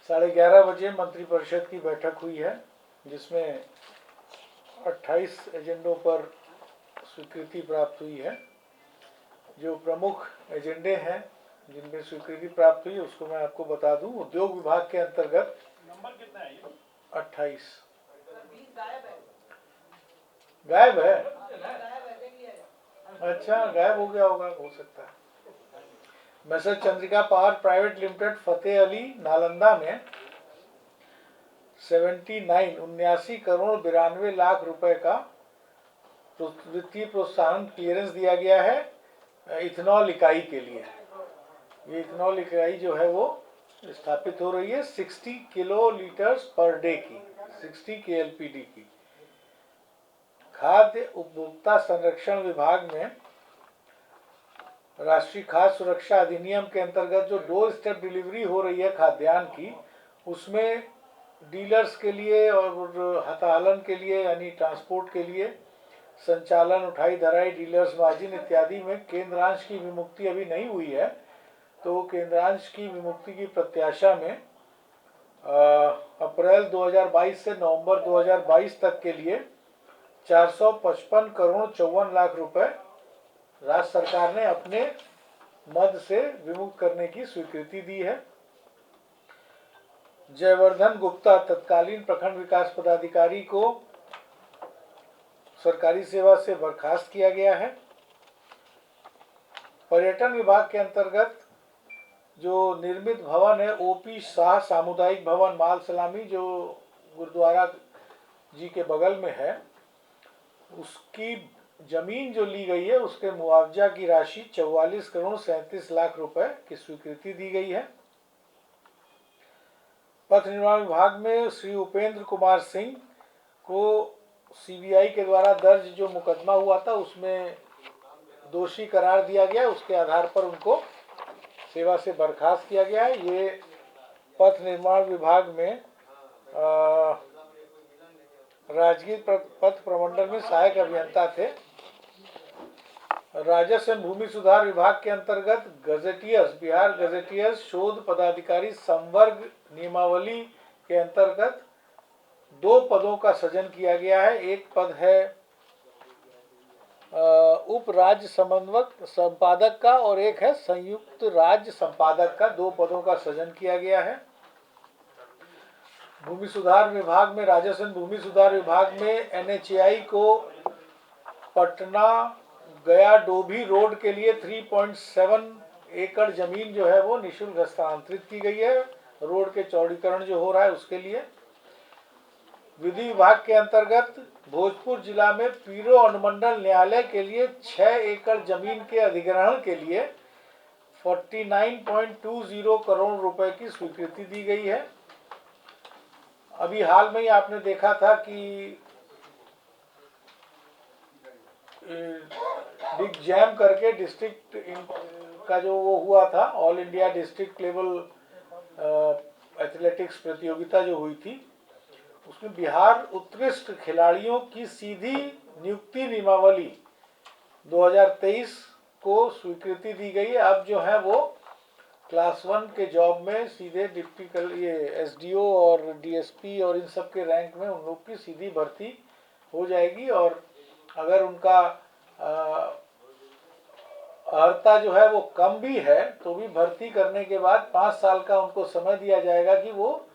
11:30 बजे मंत्रिपरिषद की बैठक हुई है, जिसमें 28 एजेंडों पर स्वीकृति प्राप्त हुई है। जो प्रमुख एजेंडे हैं जिनमें स्वीकृति प्राप्त हुई उसको मैं आपको बता दूं। उद्योग विभाग के अंतर्गत नंबर कितना है ये? 28। गायब है? अच्छा, गायब हो गया होगा, हो सकता है। मैसर Chandrika power private limited Fateh Ali Nalanda में 79 करोड़ 92 लाख रुपए का वित्तीय प्रोत्साहन क्लियरेंस दिया गया है इथेनॉल इकाई के लिए। ये इथेनॉल इकाई जो है वो स्थापित हो रही है 60 किलो लीटर्स पर डे की, 60 KLPD की। खाद्य उपभोक्ता संरक्षण विभाग में राष्ट्रीय खाद्य सुरक्षा अधिनियम के अंतर्गत जो डोर स्टेप डिलीवरी हो रही है खाद्यान्न की, उसमें डीलर्स के लिए और हताहलन के लिए यानी ट्रांसपोर्ट के लिए संचालन, उठाई धराई, डीलर्स मार्जिन इत्यादि में केंद्रांश की विमुक्ति अभी नहीं हुई है। तो केंद्रांश की विमुक्ति की प्रत्याशा में अप्रैल 2022 से नवंबर 2022 तक के लिए 455 करोड़ 54 लाख रुपए राज्य सरकार ने अपने मद से विमुक्त करने की स्वीकृति दी है। जयवर्धन गुप्ता तत्कालीन प्रखंड विकास पदाधिकारी को सरकारी सेवा से बर्खास्त किया गया है। पर्यटन विभाग के अंतर्गत जो निर्मित भवन है OP शाह सामुदायिक भवन माल सलामी, जो गुरुद्वारा जी के बगल में है, उसकी जमीन जो ली गई है उसके मुआवजा की राशि 44 करोड़ 37 लाख रुपए की स्वीकृति दी गई है। पथ निर्माण विभाग में श्री उपेंद्र कुमार सिंह को CBI के द्वारा दर्ज जो मुकदमा हुआ था उसमें दोषी करार दिया गया, उसके आधार पर उनको सेवा से बर्खास्त किया गया है। ये पथ निर्माण विभाग में राजगीर पथ प्रमंडल में सहायक अभियंता थे। राजस्व एवं भूमि सुधार विभाग के अंतर्गत गजेटियर्स, बिहार गजेटियर्स शोध पदाधिकारी संवर्ग नियमावली के अंतर्गत 2 पदों का सृजन किया गया है। एक पद है उप राज्य समन्वयक संपादक का और एक है संयुक्त राज्य संपादक का। 2 पदों का सृजन किया गया है। भूमि सुधार विभाग में, राजस्व भूमि सुधार विभाग में NHAI को पटना गया डोभी रोड के लिए 3.7 एकड़ जमीन जो है वो निःशुल्क हस्तांतरित की गई है, रोड के चौड़ीकरण जो हो रहा है उसके लिए। विधि विभाग के अंतर्गत भोजपुर जिला में पीरो अनुमंडल न्यायालय के लिए 6 एकड़ जमीन के अधिग्रहण के लिए 49.20 करोड़ रुपए की स्वीकृति दी गई है। अभी हाल में ही आपने देखा था कि बिग जैम करके डिस्ट्रिक्ट का जो वो हुआ था, all India district level athletics प्रतियोगिता जो हुई थी, उसमें बिहार उत्कृष्ट खिलाड़ियों की सीधी नियुक्ति नियमावली 2023 को स्वीकृति दी गई है। अब जो है वो क्लास 1 के जॉब में सीधे डिप्टी ये SDO और DSP और इन सब के रैंक में उन लोग की सीधी भर्ती हो जाएगी। और अगर उनका अर्हता जो है वो कम भी है तो भी भर्ती करने के बाद 5 साल का उनको समय दिया जाएगा कि वो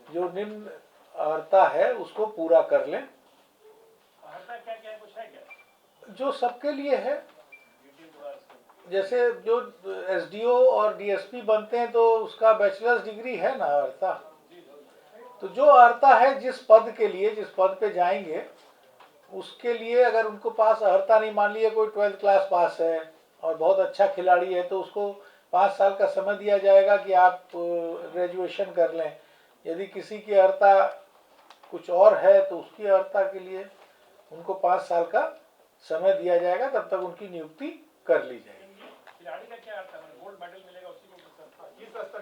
जो निम्न अर्हता है उसको पूरा कर लें। अर्हता क्या क्या है, कुछ है क्या जो सबके लिए है? जैसे जो SDO और DSP बनते हैं तो उसका बैचलर्स डिग्री है ना अर्हता। तो जो अर्हता है जिस पद के लिए, जिस पद पे जाएंगे उसके लिए, अगर उनको पास अर्हता नहीं, मान लीजिए कोई 12th क्लास पास है और बहुत अच्छा खिलाड़ी है, तो उसको 5 साल का समय दिया जाएगा कि आप ग्रेजुएशन कर लें। यदि किसी की अर्हता कुछ और है तो उसकी अर्हता के लिए उनको 5 साल का समय दिया जाएगा, तब तक उनकी नियुक्ति कर ली जाएगी। खिलाड़ी का क्या अर्थ है? गोल्ड मेडल मिलेगा उसी को, किस स्तर का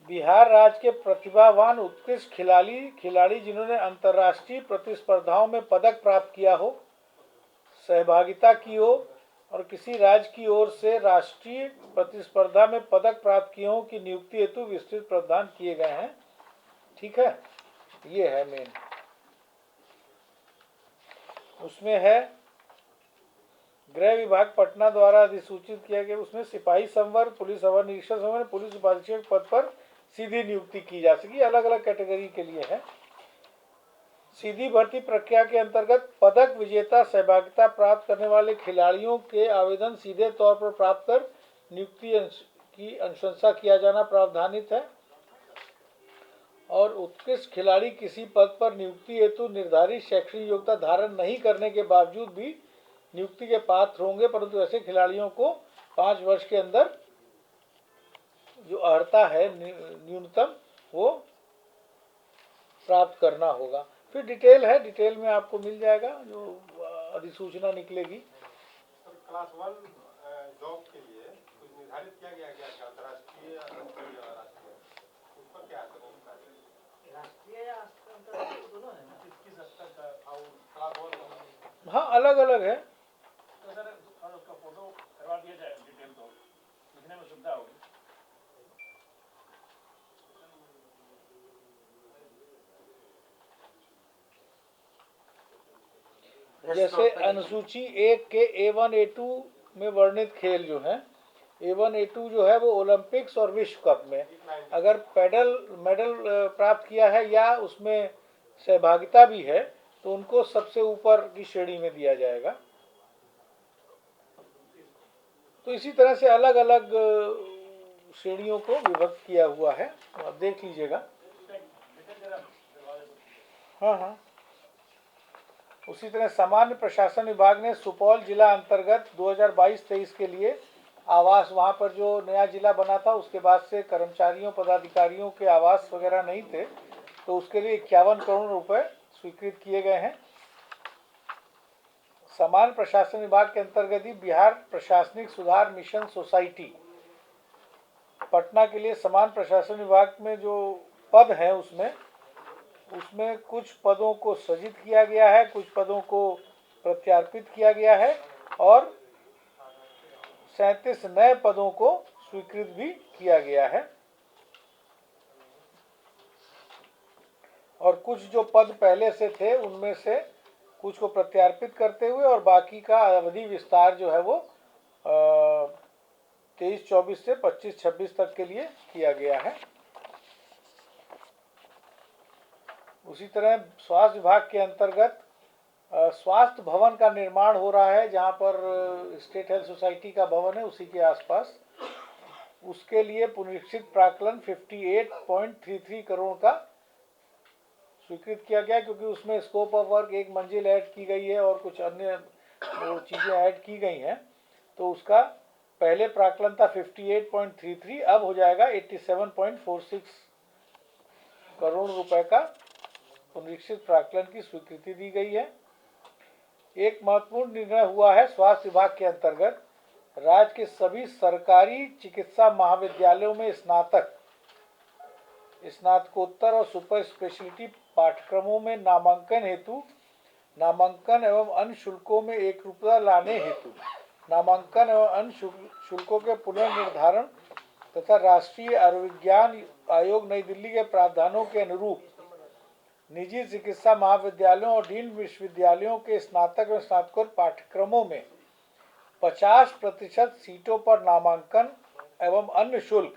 ये बिहार राज्य के प्रतिभावान उत्कृष्ट खिलाड़ी जिन्होंने अंतर्राष्ट्रीय प्रतिस्पर्धाओं में पदक प्राप्त किया हो, सहभागिता की हो और किसी राज्य की ओर से राष्ट्रीय प्रतिस्पर्धा में पदक प्राप्त किए हो की नियुक्ति हेतु विस्तृत प्रावधान किए गए हैं। ठीक है, ये है मेन। उसमें है गृह विभाग पटना द्वारा अधिसूचित किया गया, उसमें सिपाही संवर्ग, पुलिस अवर निरीक्षक संवर्ग, पुलिस उपाधीक्षक पद पर सीधी नियुक्ति की जा सके। अलग अलग कैटेगरी के लिए है। सीधी भर्ती प्रक्रिया के अंतर्गत पदक विजेता सहभागिता प्राप्त करने वाले खिलाड़ियों के आवेदन सीधे तौर पर प्राप्त कर नियुक्ति की अनुशंसा किया जाना प्रावधानित है। और उत्कृष्ट खिलाड़ी किसी पद पर नियुक्ति हेतु निर्धारित शैक्षणिक योग्यता धारण नहीं करने के बावजूद भी नियुक्ति के पात्र होंगे, परंतु ऐसे खिलाड़ियों को 5 वर्ष के अंदर जो अर्हता है न्यूनतम वो प्राप्त करना होगा। फिर डिटेल है, डिटेल में आपको मिल जाएगा जो अधिसूचना निकलेगी। क्लास 1 जॉब के लिए कुछ निर्धारित किया गया क्या अंतर्राष्ट्रीय राष्ट्रीय उस पर क्या असर होता है? राष्ट्रीय या अंतर्राष्ट्रीय दोनों है ना? किस स्तर का और क्लास 1? हाँ, अलग अलग है। तो सर उसका फोटो करवा दिया जाए डिटेल, तो लिखने में सुविधा होगी। जैसे अनुसूची 1 के A1 A2 में वर्णित खेल जो है, A1 A2 जो है वो ओलंपिक्स और विश्व कप में अगर मेडल प्राप्त किया है या उसमें सहभागिता भी है तो उनको सबसे ऊपर की श्रेणी में दिया जाएगा। तो इसी तरह से अलग अलग श्रेणियों को विभक्त किया हुआ है, आप देख लीजिएगा। हाँ हाँ। उसी तरह सामान्य प्रशासन विभाग ने सुपौल जिला अंतर्गत 2022-23 के लिए आवास, वहाँ पर जो नया जिला बना था उसके बाद से कर्मचारियों पदाधिकारियों के आवास वगैरह नहीं थे, तो उसके लिए 51 करोड़ रुपए स्वीकृत किए गए हैं। सामान्य प्रशासन विभाग के अंतर्गत ही बिहार प्रशासनिक सुधार मिशन सोसाइटी पटना के लिए सामान्य प्रशासन विभाग में जो पद हैं उसमें कुछ पदों को सृजित किया गया है, कुछ पदों को प्रत्यार्पित किया गया है और 37 नए पदों को स्वीकृत भी किया गया है। और कुछ जो पद पहले से थे उनमें से कुछ को प्रत्यार्पित करते हुए और बाकी का अवधि विस्तार जो है वो 23-24 से 25-26 तक के लिए किया गया है। उसी तरह स्वास्थ्य विभाग के अंतर्गत स्वास्थ्य भवन का निर्माण हो रहा है, जहां पर स्टेट हेल्थ सोसाइटी का भवन है उसी के आसपास। उसके लिए पुनरीक्षित प्राक्कलन 58.33 करोड़ का स्वीकृत किया गया, क्योंकि उसमें स्कोप ऑफ वर्क 1 मंजिल ऐड की गई है और कुछ अन्य चीज़ें ऐड की गई हैं। तो उसका पहले प्राक्कलन था 58.33, अब हो जाएगा 87.46 करोड़ रुपए का पुनरीक्षित प्राक्कलन की स्वीकृति दी गई है। एक महत्वपूर्ण निर्णय हुआ है स्वास्थ्य विभाग के अंतर्गत राज्य के सभी सरकारी चिकित्सा महाविद्यालयों में स्नातकोत्तर और सुपर स्पेशलिटी पाठ्यक्रमों में नामांकन हेतु नामांकन एवं अन्य शुल्कों में एकरूपता लाने हेतु नामांकन एवं अन्य शुल्कों के पुनर्निर्धारण तथा राष्ट्रीय आयुर्विज्ञान आयोग नई दिल्ली के प्रावधानों के अनुरूप निजी चिकित्सा महाविद्यालयों और डीम्ड विश्वविद्यालयों के स्नातक एवं स्नातकोत्तर पाठ्यक्रमों में 50% सीटों पर नामांकन एवं अन्य शुल्क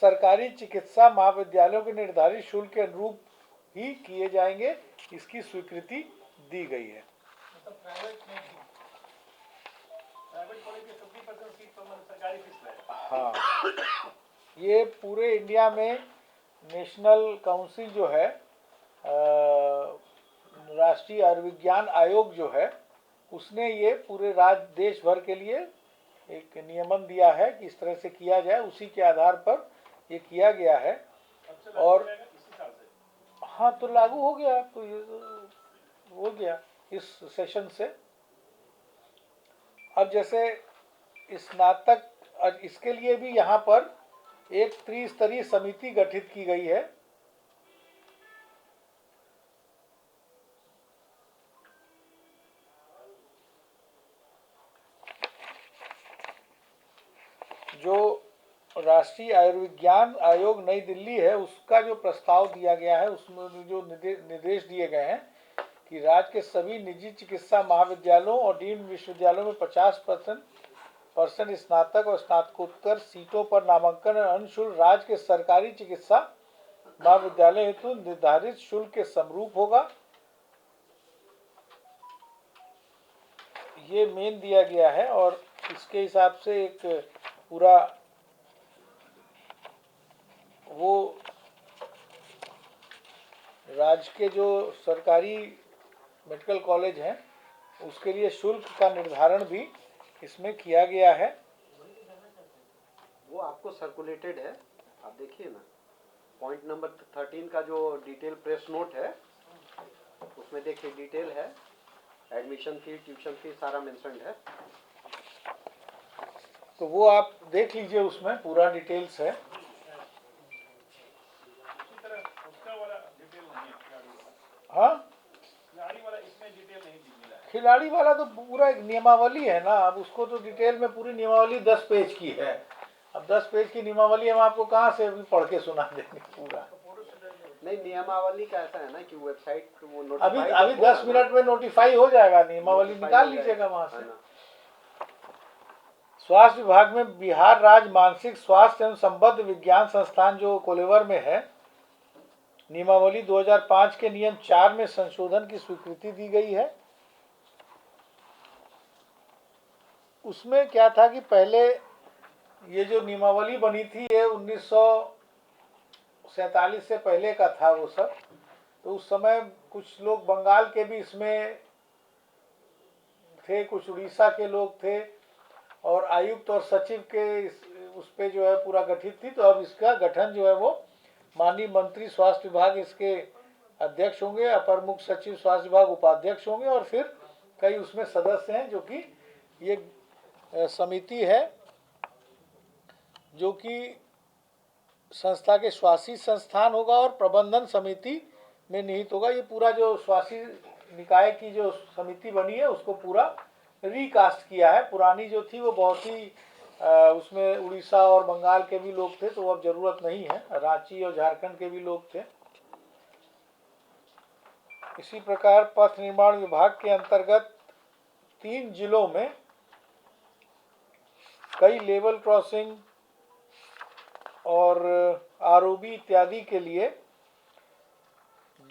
सरकारी चिकित्सा महाविद्यालयों के निर्धारित शुल्क के अनुरूप ही किए जाएंगे, इसकी स्वीकृति दी गई है। हाँ, ये पूरे इंडिया में नेशनल काउंसिल जो है, राष्ट्रीय आयुर्विज्ञान आयोग जो है, उसने ये पूरे राज्य देश भर के लिए एक नियमन दिया है कि इस तरह से किया जाए, उसी के आधार पर ये किया गया है। और हाँ, तो लागू हो गया, तो ये हो गया इस सेशन से। अब जैसे स्नातक, इसके लिए भी यहाँ पर एक त्रिस्तरीय समिति गठित की गई है जो राष्ट्रीय आयुर्विज्ञान आयोग नई दिल्ली है, उसका जो प्रस्ताव दिया गया है उसमें जो निर्देश दिए गए हैं कि राज्य के सभी निजी चिकित्सा महाविद्यालयों और डीम्ड विश्वविद्यालयों में 50% स्नातक और स्नातकोत्तर सीटों पर नामांकन अंशुल्क राज्य के सरकारी चिकित्सा महाविद्यालय हेतु निर्धारित शुल्क के समरूप होगा। ये मेन दिया गया है और इसके हिसाब से एक पूरा वो राज्य के जो सरकारी मेडिकल कॉलेज हैं उसके लिए शुल्क का निर्धारण भी इसमें किया गया है। वो आपको सर्कुलेटेड है, आप देखिए ना, पॉइंट नंबर 13 का जो डिटेल प्रेस नोट है उसमें देखिए डिटेल है, एडमिशन फी, ट्यूशन फी सारा मेंशन्ड है। तो वो आप देख लीजिए, उसमें पूरा डिटेल्स है। हाँ, खिलाड़ी वाला तो पूरा एक नियमावली है ना, अब उसको तो डिटेल में पूरी नियमावली 10 पेज की है। अब 10 पेज की नियमावली हम आपको कहाँ से अभी पढ़ के सुना देंगे पूरा। नहीं, नियमावली का ऐसा है ना कि वेबसाइट वो अभी 10 मिनट में नोटिफाई हो जाएगा, नियमावली निकाल लीजिएगा वहां से। स्वास्थ्य विभाग में बिहार राज्य मानसिक स्वास्थ्य एवं संबद्ध विज्ञान संस्थान जो कोलेवर में है, नियमावली 2005 के नियम 4 में संशोधन की स्वीकृति दी गई है। उसमें क्या था कि पहले ये जो नियमावली बनी थी ये 1947 से पहले का था वो सब। तो उस समय कुछ लोग बंगाल के भी इसमें थे, कुछ उड़ीसा के लोग थे और आयुक्त और सचिव के उस पे जो है पूरा गठित थी। तो अब इसका गठन जो है वो माननीय मंत्री स्वास्थ्य विभाग इसके अध्यक्ष होंगे, अपर मुख्य सचिव स्वास्थ्य विभाग उपाध्यक्ष होंगे और फिर कई उसमें सदस्य हैं जो कि ये समिति है जो कि संस्था के स्वासी संस्थान होगा और प्रबंधन समिति में निहित होगा। ये पूरा जो स्वासी निकाय की जो समिति बनी है उसको पूरा रिकास्ट किया है। पुरानी जो थी वो बहुत ही उसमें उड़ीसा और बंगाल के भी लोग थे, तो अब जरूरत नहीं है, रांची और झारखंड के भी लोग थे। इसी प्रकार पथ निर्माण विभाग के अंतर्गत 3 जिलों में कई लेवल क्रॉसिंग और आरओबी इत्यादि के लिए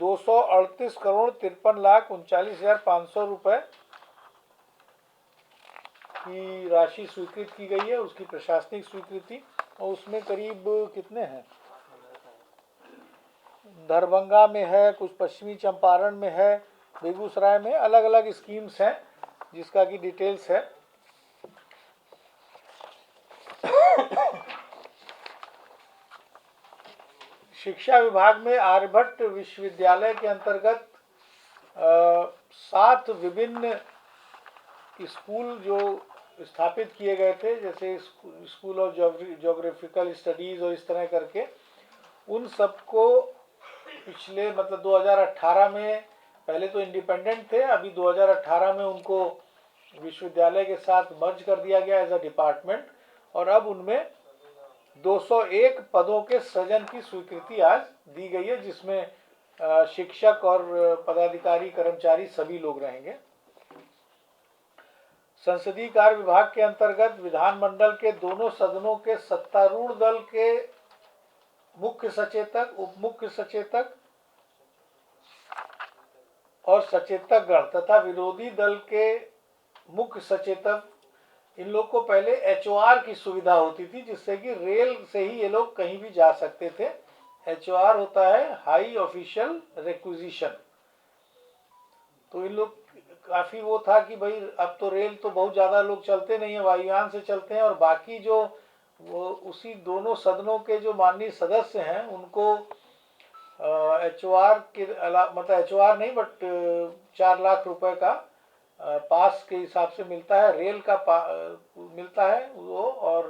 238,53,39,39,500 रुपए की राशि स्वीकृत की गई है, उसकी प्रशासनिक स्वीकृति। और उसमें करीब कितने हैं, दरभंगा में है, कुछ पश्चिमी चंपारण में है, बेगूसराय में, अलग अलग स्कीम्स हैं जिसका की डिटेल्स है। शिक्षा विभाग में आर्यभट्ट विश्वविद्यालय के अंतर्गत 7 विभिन्न स्कूल जो स्थापित किए गए थे, जैसे स्कूल ऑफ ज्योग्राफिकल स्टडीज और इस तरह करके, उन सबको पिछले मतलब 2018 में, पहले तो इंडिपेंडेंट थे, अभी 2018 में उनको विश्वविद्यालय के साथ मर्ज कर दिया गया एज अ डिपार्टमेंट और अब उनमें 201 पदों के सृजन की स्वीकृति आज दी गई है, जिसमें शिक्षक और पदाधिकारी कर्मचारी सभी लोग रहेंगे। संसदीय कार्य विभाग के अंतर्गत विधानमंडल के दोनों सदनों के सत्तारूढ़ दल के मुख्य सचेतक, उप मुख्य सचेतक और सचेतक गण तथा विरोधी दल के मुख्य सचेतक, इन लोग को पहले एचओआर की सुविधा होती थी, जिससे कि रेल से ही ये लोग कहीं भी जा सकते थे। एचओआर होता है हाई ऑफिशियल रिक्विजिशन। तो इन लोग काफ़ी वो था कि भाई अब तो रेल तो बहुत ज़्यादा लोग चलते नहीं है, वायुयान से चलते हैं, और बाकी जो वो उसी दोनों सदनों के जो माननीय सदस्य हैं उनको एचओआर के अलावा, मतलब एचओआर नहीं बट 4 लाख रुपए का पास के हिसाब से मिलता है, रेल का मिलता है वो, और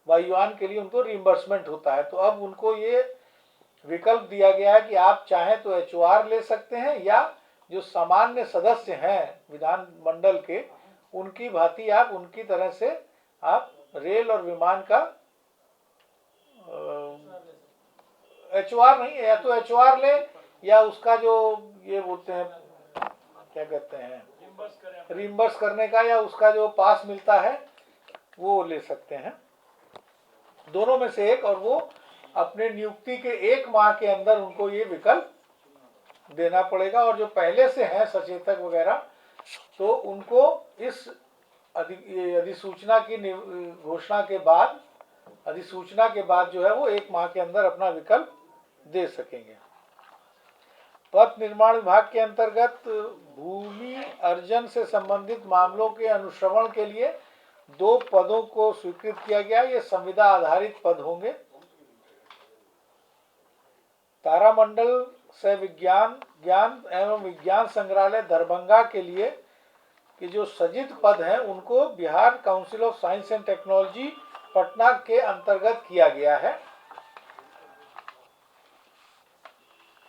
वायुयान के लिए उनको रिइंबर्समेंट होता है। तो अब उनको ये विकल्प दिया गया है कि आप चाहें तो HOR ले सकते हैं, या जो सामान्य सदस्य हैं विधानमंडल के, उनकी भांति आप उनकी तरह से आप रेल और विमान का HOR नहीं है, या तो HOR ले, या उसका जो ये बोलते हैं क्या कहते हैं रिइंबर्स करने का, या उसका जो पास मिलता है वो ले सकते हैं, दोनों में से एक। और वो अपने नियुक्ति के 1 माह के अंदर उनको ये विकल्प देना पड़ेगा। और जो पहले से हैं सचेतक वगैरह, तो उनको इस अधिसूचना की घोषणा के बाद, अधिसूचना के बाद जो है वो 1 माह के अंदर अपना विकल्प दे सकेंगे। पथ निर्माण विभाग के अंतर्गत भूमि अर्जन से संबंधित मामलों के अनुश्रवण के लिए 2 पदों को स्वीकृत किया गया। ये संविदा आधारित पद होंगे। तारामंडल से ज्ञान एवं विज्ञान संग्रहालय दरभंगा के लिए कि जो सृजित पद हैं उनको Bihar council of science and technology Patna के अंतर्गत किया गया है।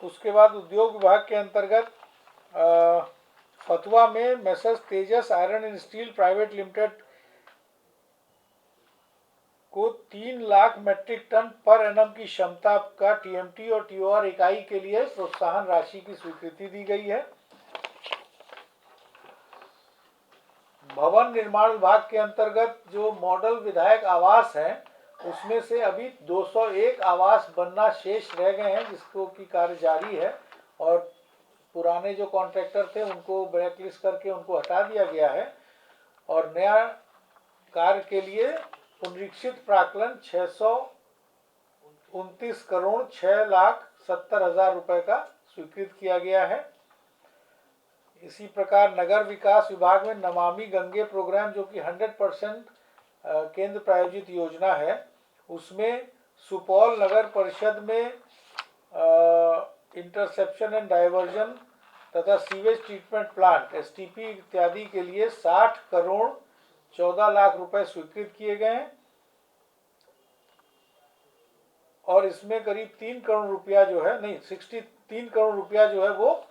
उसके बाद उद्योग विभाग के अंतर्गत फतुआ में messrs Tejas iron and steel private limited को 3 lakh metric tonne per annum की क्षमता का TMT और TOR इकाई के लिए प्रोत्साहन राशि की स्वीकृति दी गई है। भवन निर्माण विभाग के अंतर्गत जो मॉडल विधायक आवास हैं, उसमें से अभी 201 आवास बनना शेष रह गए हैं, जिसको की कार्य जारी है। और पुराने जो कॉन्ट्रैक्टर थे उनको ब्लैकलिस्ट करके उनको हटा दिया गया है, और नया कार्य के लिए पुनरीक्षित प्राक्कलन 629 करोड़ 6,70,000 रुपए का स्वीकृत किया गया है। इसी प्रकार नगर विकास विभाग में नमामि गंगे प्रोग्राम, जो कि 100% केंद्र प्रायोजित योजना है, उसमें सुपौल नगर परिषद में इंटरसेप्शन एंड डाइवर्जन तथा सीवेज ट्रीटमेंट प्लांट STP इत्यादि के लिए 60 करोड़ 14 लाख रुपए स्वीकृत किए गए हैं। और इसमें करीब 3 करोड़ रुपया जो है, नहीं 63 करोड़ रुपया जो है वो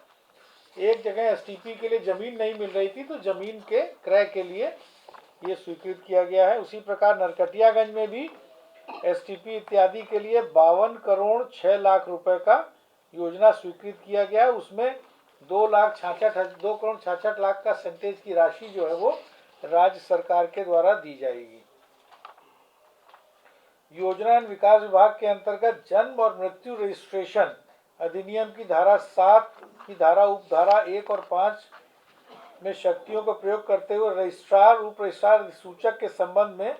एक जगह STP के लिए जमीन नहीं मिल रही थी, तो जमीन के क्रय के लिए ये स्वीकृत किया गया है। उसी प्रकार नरकटियागंज में भी STP इत्यादि के लिए 52 करोड़ 6 लाख रुपए का योजना स्वीकृत किया गया है। उसमें 2 करोड़ 66 लाख का सेंटेज की राशि जो है वो राज्य सरकार के द्वारा दी जाएगी। योजना एवं विकास विभाग के अंतर्गत जन्म और मृत्यु रजिस्ट्रेशन अधिनियम की धारा 7 की धारा उपधारा 1 और 5 में शक्तियों का प्रयोग करते हुए रजिस्ट्रार उप रजिस्ट्रार अधिसूचक के संबंध में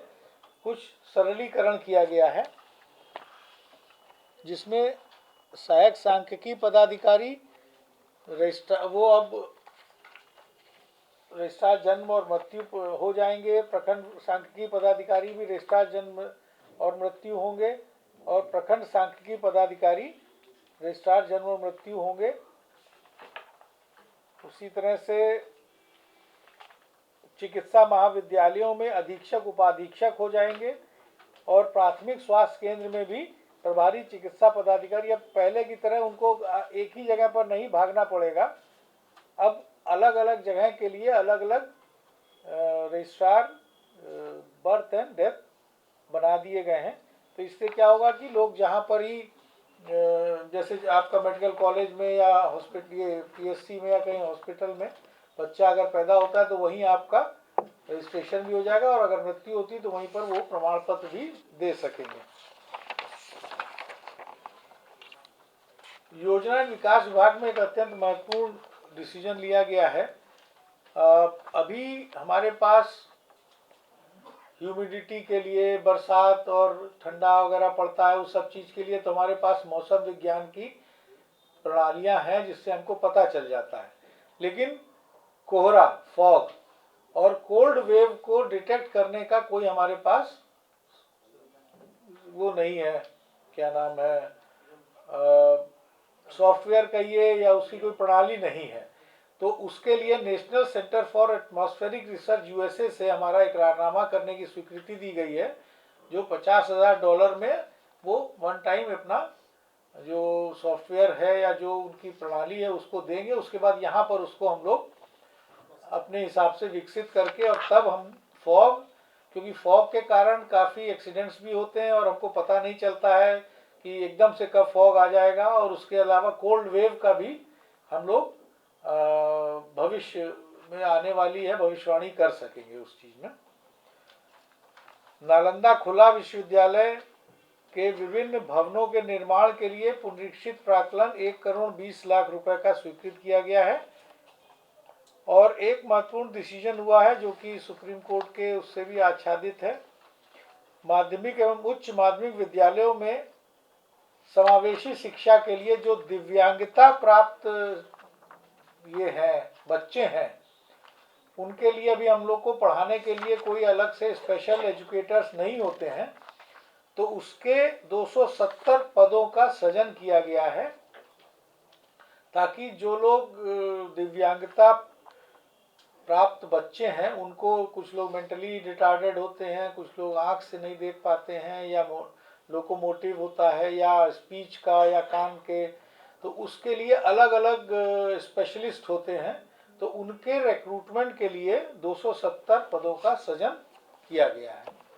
कुछ सरलीकरण किया गया है, जिसमें सहायक सांख्यिकी पदाधिकारी रजिस्ट्रार वो अब रजिस्ट्रार जन्म और मृत्यु हो जाएंगे। प्रखंड सांख्यिकी पदाधिकारी भी रजिस्ट्रार जन्म और मृत्यु होंगे, और प्रखंड सांख्यिकी पदाधिकारी रजिस्ट्रार जन्म और मृत्यु होंगे। उसी तरह से चिकित्सा महाविद्यालयों में अधीक्षक उपाधीक्षक हो जाएंगे, और प्राथमिक स्वास्थ्य केंद्र में भी प्रभारी चिकित्सा पदाधिकारी। अब पहले की तरह उनको एक ही जगह पर नहीं भागना पड़ेगा, अब अलग अलग जगह के लिए अलग अलग रजिस्ट्रार बर्थ एंड डेथ बना दिए गए हैं। तो इससे क्या होगा कि लोग जहाँ पर ही जैसे आपका मेडिकल कॉलेज में या हॉस्पिटल ये PSC में या कहीं हॉस्पिटल में बच्चा अगर पैदा होता है तो वहीं आपका रजिस्ट्रेशन भी हो जाएगा, और अगर मृत्यु होती है तो वहीं पर वो प्रमाण पत्र भी दे सकेंगे। योजना विकास विभाग में एक अत्यंत महत्वपूर्ण डिसीजन लिया गया है। अभी हमारे पास ह्यूमिडिटी के लिए, बरसात और ठंडा वगैरह पड़ता है, उस सब चीज़ के लिए तो हमारे पास मौसम विज्ञान की प्रणालियां हैं जिससे हमको पता चल जाता है। लेकिन कोहरा, फॉग और कोल्ड वेव को डिटेक्ट करने का कोई हमारे पास वो नहीं है, क्या नाम है, सॉफ्टवेयर कहिए या उसकी कोई प्रणाली नहीं है। तो उसके लिए national centre for atmospheric research USA से हमारा इकरारनामा करने की स्वीकृति दी गई है, जो $50,000 में वो वन टाइम अपना जो सॉफ्टवेयर है या जो उनकी प्रणाली है उसको देंगे। उसके बाद यहाँ पर उसको हम लोग अपने हिसाब से विकसित करके और तब हम फॉग, क्योंकि फॉग के कारण काफ़ी एक्सीडेंट्स भी होते हैं और हमको पता नहीं चलता है कि एकदम से कब फॉग आ जाएगा, और उसके अलावा कोल्ड वेव का भी हम लोग भविष्य में आने वाली है भविष्यवाणी कर सकेंगे उस चीज़ में। नालंदा खुला विश्वविद्यालय के विभिन्न भवनों के निर्माण के लिए पुनरीक्षित प्राक्कलन 1,20,00,000 रुपए का स्वीकृत किया गया है। और एक महत्वपूर्ण डिसीजन हुआ है जो कि सुप्रीम कोर्ट के उससे भी आच्छादित है। माध्यमिक एवं उच्च माध्यमिक विद्यालयों में समावेशी शिक्षा के लिए जो दिव्यांगता प्राप्त ये हैं बच्चे हैं, उनके लिए भी हम लोग को पढ़ाने के लिए कोई अलग से स्पेशल एजुकेटर्स नहीं होते हैं, तो उसके 270 पदों का सृजन किया गया है, ताकि जो लोग दिव्यांगता प्राप्त बच्चे हैं उनको, कुछ लोग मेंटली रिटार्डेड होते हैं, कुछ लोग आँख से नहीं देख पाते हैं, या लोकोमोटिव होता है, या स्पीच का, या कान के, तो उसके लिए अलग अलग स्पेशलिस्ट होते हैं। तो उनके रिक्रूटमेंट के लिए 270 पदों का सृजन किया गया है।